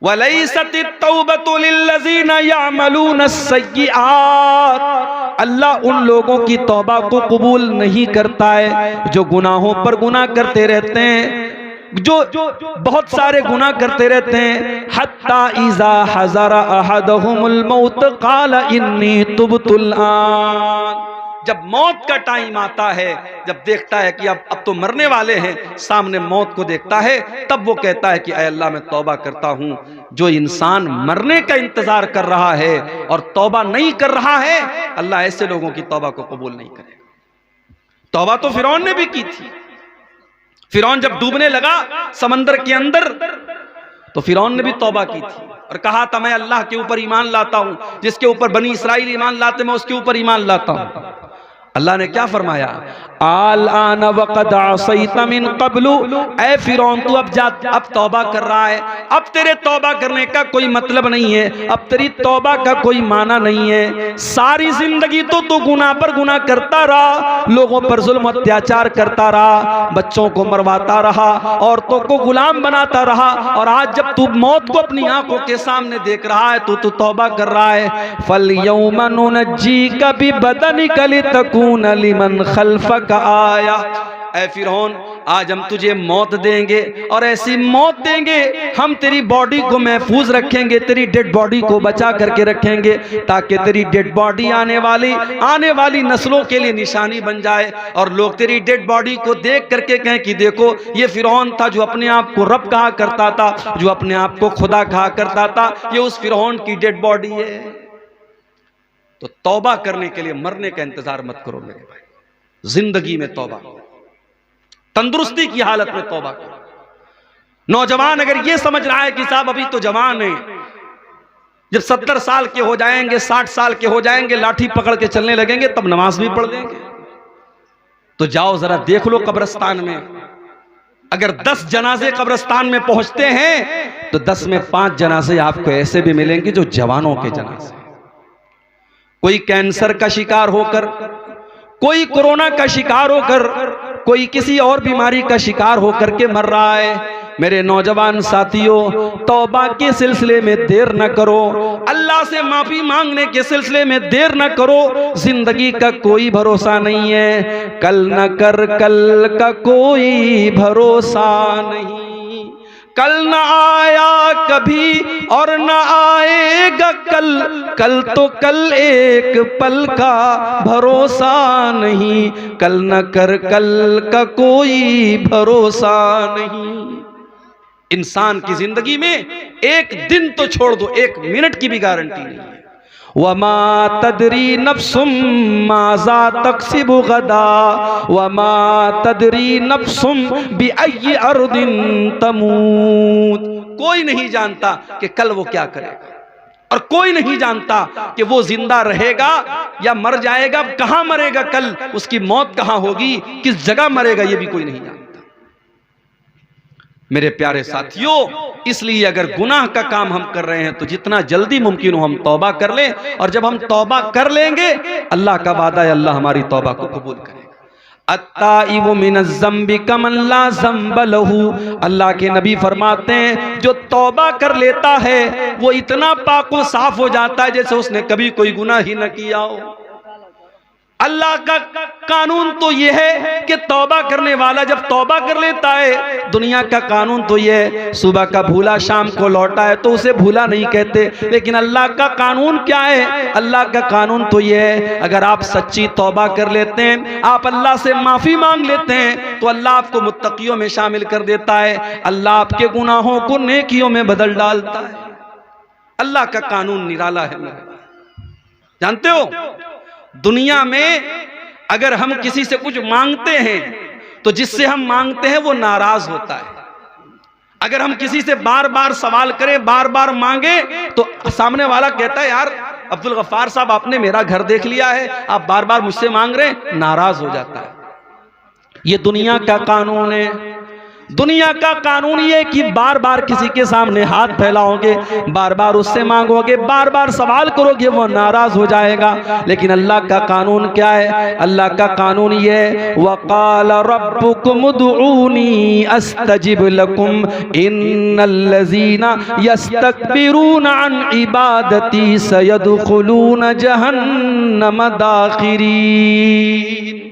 वलैसतित तौबतु लिल्लज़ीना यअमलूना अस्सय्यिआत, अल्लाह उन लोगों की तौबा को कबूल नहीं करता है जो गुनाहों पर गुनाह करते रहते हैं, जो बहुत सारे गुनाह करते रहते हैं। हत्ता इज़ा हज़रा अहदहुमुल मौत क़ाल इन्नी तुब्तुल आन, जब मौत का टाइम आता है, जब देखता है कि अब तो मरने वाले हैं, सामने मौत को देखता है, तब वो कहता है कि ऐ अल्लाह मैं तौबा करता हूँ। जो इंसान मरने का इंतजार कर रहा है और तौबा नहीं कर रहा है, अल्लाह ऐसे लोगों की तौबा को कबूल नहीं करेगा। तौबा तो फिरौन ने भी की थी। फिरौन जब डूबने लगा समंदर के अंदर, तो फिरौन ने भी तौबा की थी और कहा था मैं अल्लाह के ऊपर ईमान लाता हूं, जिसके ऊपर बनी इसराइल ईमान लाते मैं उसके ऊपर ईमान लाता हूं। अल्लाह ने क्या फरमाया, आल आना वक़द असैता मिन क़ब्लु, ऐ फिरौन तू अब तौबा कर रहा है, अब तेरे तौबा करने का कोई मतलब नहीं है, अब तेरी तौबा का कोई माना नहीं है। सारी जिंदगी तो तू गुनाह पर गुनाह करता रहा, लोगों पर जुल्म अत्याचार करता रहा, बच्चों को मरवाता रहा, औरतों को गुलाम बनाता रहा, और आज जब तू मौत को अपनी आंखों के सामने देख रहा है तो तू तौबा कर रहा है। फल यौमा नुनज्जीका बिबदनिका लितकून लिमन खल्फक आया, ऐ फिरौन आज हम तुझे मौत देंगे और ऐसी मौत देंगे, हम तेरी बॉडी को महफूज रखेंगे, तेरी डेड बॉडी को बचा करके रखेंगे, ताकि तेरी डेड बॉडी आने वाली नस्लों के लिए निशानी बन जाए, और लोग तेरी डेड बॉडी को देख करके कहें कि देखो ये फिरौन था जो अपने आप को रब कहा करता था, जो अपने आप को खुदा कहा करता था, ये उस फिरौन की डेड बॉडी है। तो तौबा करने के लिए मरने का इंतजार मत करो मेरे भाई, जिंदगी में तौबा, तंदुरुस्ती की हालत में तौबा करो। नौजवान अगर ये समझ रहा है कि साहब अभी तो जवान है, जब 70 साल के हो जाएंगे, 60 साल के हो जाएंगे, लाठी पकड़ के चलने लगेंगे, तब नमाज भी पढ़ देंगे, तो जाओ जरा देख लो कब्रिस्तान में, अगर 10 जनाजे कब्रिस्तान में पहुंचते हैं तो 10 में 5 जनाजे आपको ऐसे भी मिलेंगे जो जवानों के जनाजे, कोई कैंसर का शिकार होकर, कोई कोरोना का शिकार होकर, कोई किसी और बीमारी का शिकार होकर के मर रहा है। मेरे नौजवान साथियों, तौबा के सिलसिले में देर न करो, अल्लाह से माफी मांगने के सिलसिले में देर न करो। जिंदगी का कोई भरोसा नहीं है, कल न कर कल का कोई भरोसा नहीं, कल न आया कभी और न आएगा कल तो कल एक पल का भरोसा नहीं, कल न कर कल का कोई भरोसा नहीं। इंसान की जिंदगी में एक दिन तो छोड़ दो, 1 मिनट की भी गारंटी नहीं है। वमा तदरी नफ्सुम माज़ा तक्सिबु गदा, वमा तदरी नफ्सुम बिअय्यि अर्दिन तमूत, कोई नहीं जानता कि कल वो क्या करेगा, और कोई नहीं जानता कि वो जिंदा रहेगा या मर जाएगा, कहां मरेगा, कल उसकी मौत कहां होगी, किस जगह मरेगा, ये भी कोई नहीं जानता। मेरे प्यारे साथियों, इसलिए अगर गुनाह का काम हम कर रहे हैं तो जितना जल्दी मुमकिन हो हम तौबा कर लें, और जब हम तौबा कर लेंगे अल्लाह का वादा है अल्लाह हमारी तौबा को कबूल करेगा। अत्ताइबु मिनज़्ज़म्बि कमन ला ज़म्ब लहू, अल्लाह के नबी फरमाते हैं जो तौबा कर लेता है वो इतना पाक व साफ हो जाता है जैसे उसने कभी कोई गुनाह ही न किया हो। अल्लाह का कानून तो यह है कि तौबा करने वाला जब तौबा कर लेता है, दुनिया का कानून तो यह है सुबह का भूला शाम को लौटा है तो उसे भूला नहीं कहते, लेकिन अल्लाह का कानून क्या है, अल्लाह का कानून तो यह है अगर आप सच्ची तौबा कर लेते हैं, आप अल्लाह से माफी मांग लेते हैं तो अल्लाह आपको मुत्तकियों में शामिल कर देता है, अल्लाह आपके गुनाहों को नेकियों में बदल डालता है। अल्लाह का कानून निराला है। जानते हो दुनिया में अगर हम किसी से कुछ मांगते हैं तो जिससे हम मांगते हैं वो नाराज होता है। अगर हम किसी से बार बार सवाल करें, बार बार मांगे, तो सामने वाला कहता है यार अब्दुल गफ्फार साहब आपने मेरा घर देख लिया है, आप बार बार मुझसे मांग रहे हैं, नाराज हो जाता है। ये दुनिया का कानून है। दुनिया का कानून ये कि बार बार किसी के सामने हाथ फैलाओगे, बार बार उससे मांगोगे, बार बार सवाल करोगे, वो नाराज हो जाएगा। लेकिन अल्लाह का कानून क्या है? अल्लाह का कानून ये है, वक़ाल रब्बुकुम उदऊनी अस्तजिब लकुम इन्नल्लज़ीना यस्तकबिरून अन इबादती सयदखुलून जहन्नम दाखिरीन।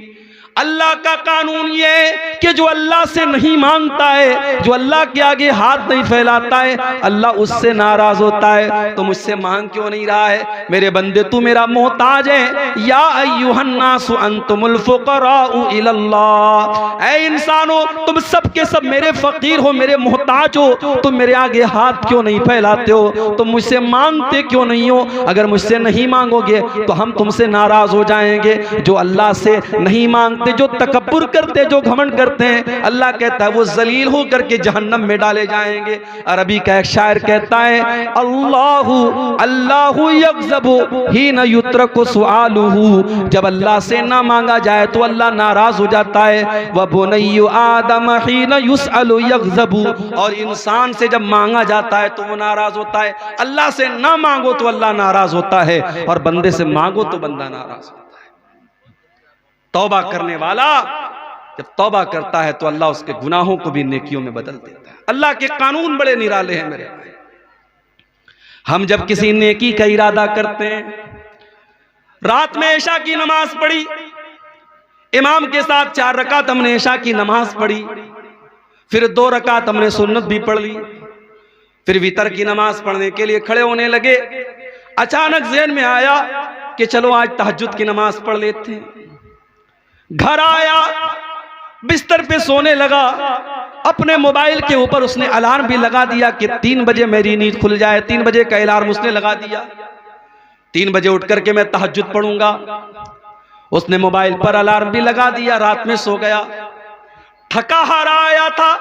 अल्लाह का कानून ये है कि जो अल्लाह से नहीं मांगता है, जो अल्लाह के आगे हाथ नहीं फैलाता है, अल्लाह उससे नाराज होता है। तो मुझसे मांग क्यों नहीं रहा है? मेरे बंदे तू मेरा मोहताज है। या अय्युहन्नासु अंतुमुल फुक़राउ इलल्लाह, ऐ इंसानो तुम सब के सब मेरे फकीर हो, मेरे मोहताज हो, तुम मेरे आगे हाथ क्यों नहीं फैलाते हो? तुम मुझसे मांगते क्यों नहीं हो? अगर मुझसे नहीं मांगोगे तो हम तुमसे नाराज हो जाएंगे। जो अल्लाह से नहीं मांगते, जो तकब्बुर करते, जो घमंड करते हैं, अल्लाह कहता है वो जलील हो करके जहन्नम में डाले जाएंगे। अरबी का एक शायर कहता है, अल्लाहु अल्लाहु यग़ज़बु हीना युत्रकु सुआलुहु, जब अल्लाह से ना मांगा जाए तो अल्लाह नाराज हो जाता है। व बुनय्यु आदम हीना युसअलु यग़ज़बु, और इंसान से जब मांगा जाता है तो वो नाराज होता है। अल्लाह से ना मांगो तो अल्लाह नाराज होता है, और बंदे से मांगो तो बंदा नाराज होता है। तौबा करने वाला जब तौबा करता है तो अल्लाह उसके गुनाहों को भी नेकियों में बदल देता है। अल्लाह के कानून बड़े निराले हैं मेरे भाई। हम जब किसी नेकी का इरादा करते हैं, रात में इशा की नमाज पढ़ी, इमाम के साथ 4 रकात हमने इशा की नमाज पढ़ी, फिर 2 रकात हमने सुन्नत भी पढ़ ली, फिर वितर की नमाज पढ़ने के लिए खड़े होने लगे। अचानक ज़हन में आया कि चलो आज तहज्जुद की नमाज पढ़ लेते हैं। घर आया, बिस्तर पे सोने लगा, अपने मोबाइल के ऊपर उसने अलार्म भी लगा दिया कि 3 बजे मेरी नींद खुल जाए। 3 बजे का अलार्म उसने लगा दिया, 3 बजे उठ करके मैं तहज्जुद पढ़ूंगा। उसने मोबाइल पर अलार्म भी लगा दिया, रात में सो गया। थका हारा आया था,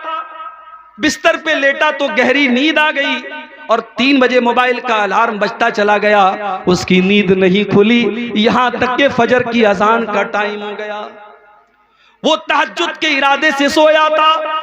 बिस्तर पे लेटा तो गहरी नींद आ गई, और 3 बजे मोबाइल का अलार्म बजता चला गया। उसकी नींद नहीं खुली, यहां तक के फजर की अजान का टाइम हो गया। वो तहज्जुद के इरादे से सोया था,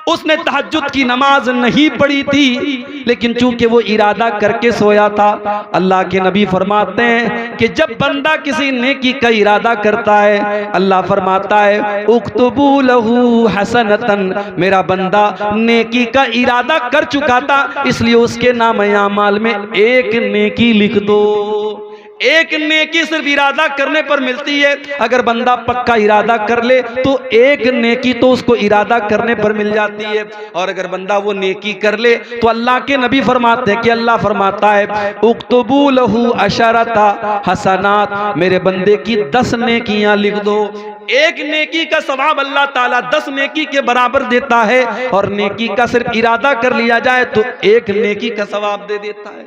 उसने तहज्जुद की नमाज नहीं पढ़ी थी, लेकिन चूंकि वो इरादा करके सोया था। अल्लाह के नबी फरमाते हैं कि जब बंदा किसी नेकी का इरादा करता है, अल्लाह फरमाता है उक्तुबू लहू हसनतन, मेरा बंदा नेकी का इरादा कर चुका था, इसलिए उसके नाम-ए-आमाल में एक नेकी लिख दो। एक नेकी सिर्फ इरादा करने पर मिलती है। अगर बंदा पक्का इरादा कर ले तो एक नेकी तो उसको इरादा करने पर मिल जाती है। और अगर बंदा वो नेकी कर ले तो अल्लाह के नबी फरमाते हैं कि अल्लाह फरमाता है उक्तुबू लहू अशरता हसनात, मेरे बंदे की 10 नेकियां लिख दो। एक नेकी का सवाब अल्लाह ताला 10 नेकी के बराबर देता है, और नेकी का सिर्फ इरादा कर लिया जाए तो एक नेकी का सवाब दे देता है।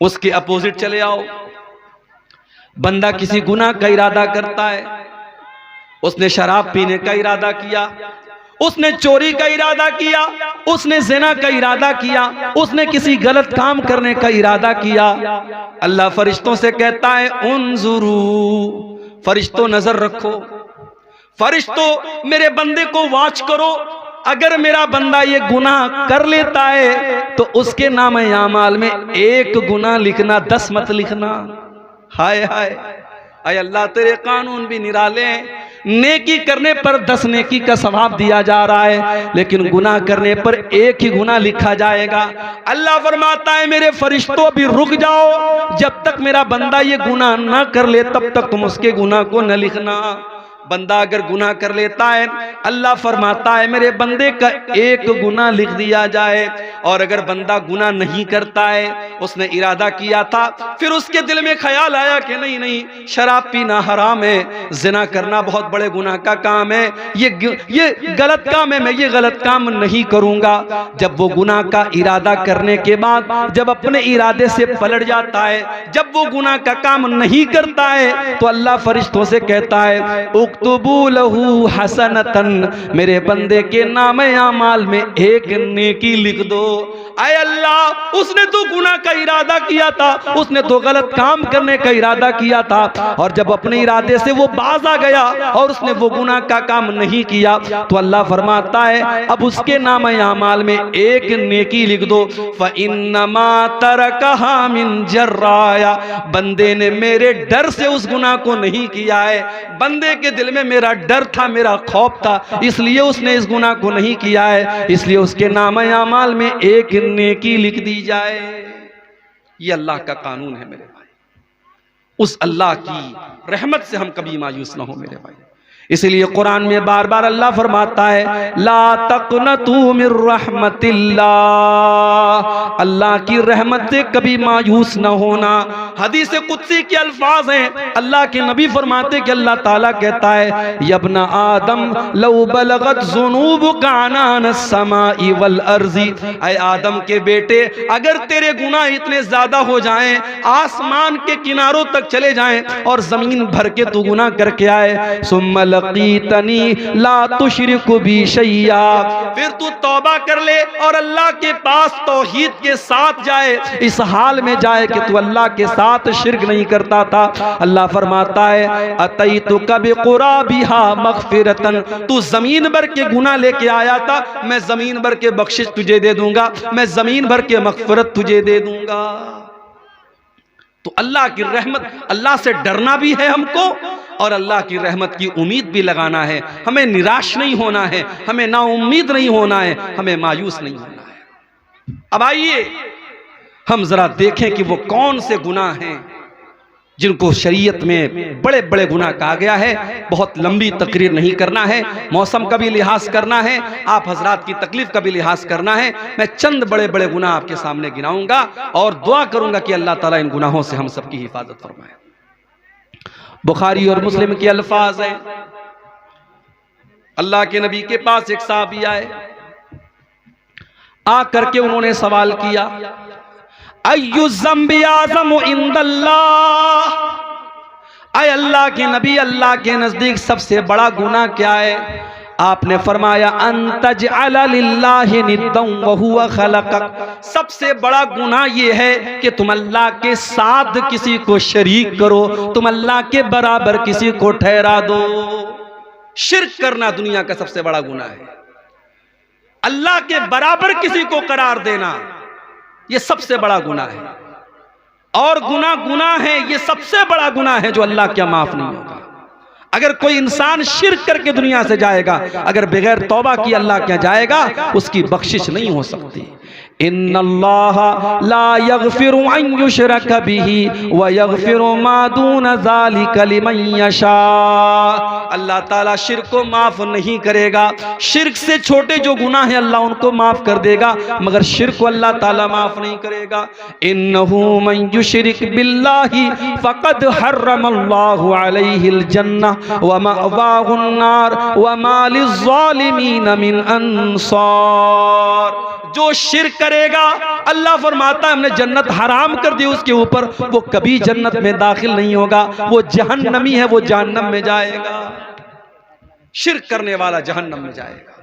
उसके अपोजिट चले आओ, बंदा किसी गुनाह का इरादा करता है, उसने शराब पीने का इरादा किया, उसने चोरी का इरादा किया, उसने ज़िना का इरादा किया, उसने किसी गलत काम करने का इरादा किया। अल्लाह फरिश्तों से कहता है उन्जुरू, फरिश्तों नजर रखो, फरिश्तों मेरे बंदे को वॉच करो। अगर मेरा बंदा ये गुनाह कर लेता है तो उसके नाम-ए-आमाल में 1 गुनाह लिखना, 10 मत लिखना। हाय हाय, अय अल्लाह तेरे कानून भी निराले हैं। नेकी करने पर 10 नेकी का सवाब दिया जा रहा है, लेकिन गुनाह करने पर 1 ही गुनाह लिखा जाएगा। अल्लाह फरमाता है मेरे फरिश्तों भी रुक जाओ, जब तक मेरा बंदा ये गुनाह ना कर ले तब तक तुम उसके गुनाह को न लिखना। बंदा अगर गुनाह कर लेता है, अल्लाह फरमाता है मेरे बंदे का 1 गुनाह लिख दिया जाए। और अगर बंदा गुनाह नहीं करता है, उसने इरादा किया था, फिर उसके दिल में ख्याल आया कि नहीं नहीं शराब पीना हराम है, जिना करना बहुत बड़े गुनाह का काम है, ये गलत काम है, मैं ये गलत काम नहीं करूंगा। जब वो गुनाह का इरादा करने के बाद जब अपने इरादे से पलट जाता है, जब वो गुनाह का काम नहीं करता है, तो अल्लाह फरिश्तों से कहता है उक्तुबू लहू हसनतन, मेरे बंदे के नाम आमाल में एक नेकी लिख दो। आए अल्लाह, उसने तो गुनाह का इरादा किया था, उसने तो गलत काम करने का इरादा किया था, और जब अपने इरादे से वो बाज आ गया और उसने वो गुनाह का काम नहीं किया, तो अल्लाह फरमाता है अब उसके नाम आमाल में एक नेकी लिख दो। फ़इन्नमा तरकहा मिन जर्राया, बंदे ने मेरे डर से उस गुनाह को नहीं किया है, बंदे के दिल में मेरा डर था, मेरा खौफ था, इसलिए उसने इस गुनाह को नहीं किया है, इसलिए उसके नाम आमाल में एक नेकी लिख दी जाए। ये अल्लाह का कानून है मेरे भाई। उस अल्लाह की रहमत से हम कभी मायूस ना हो मेरे भाई। इसलिए कुरान में बार बार अल्लाह फरमाता है ला तक़नतू मिर रहमतिल्लाह, अल्लाह की रहमत से कभी मायूस न होना। हदीस कुदसी के अल्फाज हैं, अल्लाह के नबी फरमाते कि अल्लाह ताला कहता है यब्ना आदम लौ बलगत ज़ुनूबुका अनान समाई वल अर्ज़ी, ऐ आदम के बेटे अगर तेरे गुनाह इतने ज्यादा हो जाएं, आसमान के किनारों तक चले जाएं और जमीन भर के तू गुनाह करके आए, सुम्मा लकीतनी ला तुशरिकु बी शैया, फिर तू तौबा कर ले और अल्लाह के पास तौहीद के साथ जाए, इस हाल में जाए कि तू अल्लाह के साथ शिर्क नहीं करता था। अल्लाह फरमाता है अतैतुका बिक़ुराबिहा मग़फ़िरतन, तू जमीन भर के गुनाह लेके आया था, मैं जमीन भर के बख्शिश तुझे दे दूंगा, मैं जमीन भर के मग़फ़िरत तुझे दे दूंगा। तो अल्लाह की रहमत, अल्लाह से डरना भी है हमको और अल्लाह की रहमत की उम्मीद भी लगाना है। हमें निराश नहीं होना है, हमें नाउम्मीद नहीं होना है, हमें मायूस नहीं होना है। अब आइए हम जरा देखें कि वो कौन से गुनाह हैं जिनको शरीयत में बड़े बड़े गुनाह कहा गया है। बहुत लंबी तकरीर नहीं करना है, मौसम का भी लिहाज करना है, आप हजरात की तकलीफ का भी लिहाज करना है। मैं चंद बड़े बड़े गुनाह आपके सामने गिनाऊंगा और दुआ करूंगा कि अल्लाह ताला इन गुनाहों से हम सबकी हिफाजत फरमाए। बुखारी और मुस्लिम के अल्फाज है, अल्लाह के नबी के पास एक साहबी आए, आ करके उन्होंने सवाल किया अय्यु ज़म्बि आज़म इंदल्लाह, ऐ अल्लाह के नबी अल्लाह के नजदीक सबसे बड़ा गुनाह क्या है? आपने फरमाया अंतजअल लिल्लाहि निद्दन व हुवा खलक़क, सबसे बड़ा गुनाह ये है कि तुम अल्लाह के साथ किसी को शरीक करो, तुम अल्लाह के बराबर किसी को ठहरा दो। शिर्क करना दुनिया का सबसे बड़ा गुनाह है, अल्लाह के बराबर किसी को करार देना ये सबसे बड़ा गुनाह है। और गुनाह है, ये सबसे बड़ा गुनाह है जो अल्लाह क्या माफ नहीं होगा। अगर कोई इंसान शिर्क करके दुनिया से जाएगा, अगर बगैर तौबा की अल्लाह क्या जाएगा, उसकी बख्शिश नहीं हो सकती। इन्नल्लाह ला यग़फ़िरु अन युशरक बिही व यग़फ़िरु मा दून ज़ालिका लिमन यशा, अल्लाह ताला शिर्क को माफ नहीं करेगा। शिर्क से छोटे जो गुनाह हैं अल्लाह उनको माफ कर देगा, मगर शिर्क को अल्लाह ताला माफ नहीं करेगा। इन्नहु मन युशरिक बिल्लाहि फ़क़द हर्रमल्लाहु अलैहिल जन्नह व मअवाहुन नार व मा लिज़्ज़ालिमीन मिन अंसार, जो शिर्क करेगा अल्लाह फरमाता है हमने जन्नत हराम कर दी उसके ऊपर, वो कभी जन्नत में दाखिल नहीं होगा, वो जहन्नमी है, वो जहन्नम में जाएगा। शिर्क करने वाला जहन्नम में जाएगा।